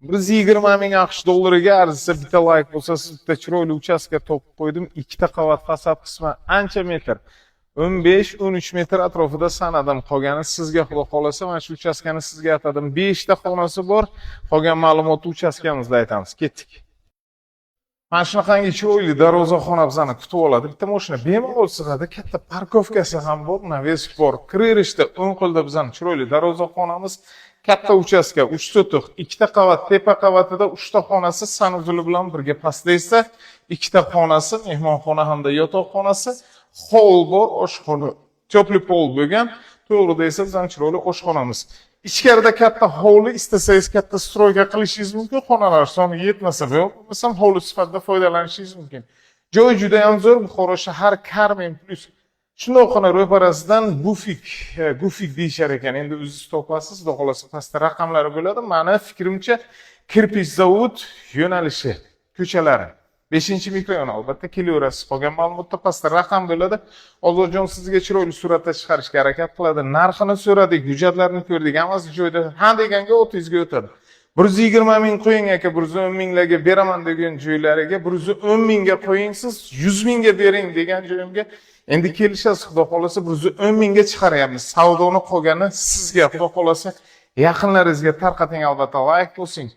120 ming AQSh dollariga arzisa bitta like bo'lsa, siz bitta chiroyli uchastka topib qo'ydim. Ikkita qavat fasad qismi ancha metr. 15-13 metr atrofida sanadim. Qolgani sizga xudo xolasa, mana shu uchastkani sizga aytadim. 5 ta xonasi bor. Qolgan ma'lumotni uchastkamizda aytamiz. Ketdik. Mana shunaqangi chiroyli darvozaxona bizani kutib oladi. Bitta mashina bemalol sig'adi, katta parkovkasi ham bor. Navesi bor. Kirishda o'ng qo'lda bizani chiroyli darvozaxonamiz, katta uchastka, 3 sotuq, 2 ta qavat, tepa qavatida 3 ta xonasi sanuzuli bilan birga pastda esa 2 ta xonasi, mehmonxona hamda yotoqxonasi, hol bor, oshxona, tepli pol bo'lgan. To'g'rida esa bizani chiroyli oshxonamiz. Ichkarida katta hovli, istasangiz katta stroyga qilishingiz mumkin. Xonalar soni yetmasa, bo'lmasa hovli sifatida foydalanishingiz mumkin. Joy juda ham zo'r, Buxoro shahar Carmen Plus. Shundoqqina ro'parasidan Gufik deyishar ekan. Endi o'zingiz topasiz, xudo xolasa pastda raqamlari bo'ladi. Meni fikrimcha, kirpish zavod yo'nalishi, ko'chalari 5-mikrorayon albatta kelaverasiz. Qolgan ma'lumotda pastda raqam bo'ladi. Ozodjon sizga chiroyli suratda chiqarishga harakat qiladi. Narxini so'radik, hujjatlarini ko'rdik. Hammasi joyda. Ha deganga 30 ga o'tadi. 120 ming qo'ying aka, 110 minglarga beraman degan joylariga 110 mingga qo'ying siz, 100 mingga bering degan joyimga endi kelishasiz. Xudo xolasa 110 mingga chiqaryapmiz. Savdoni qolgani sizga, xudo xolasa yaqinlaringizga tarqating, albatta like bo'lsin.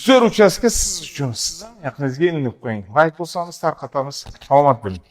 Zo'r uchastka siz uchun. Siz ham yaqiningizga ilinib qo'ying. Like bo'lsangiz tarqatamiz. Salomat bo'ling.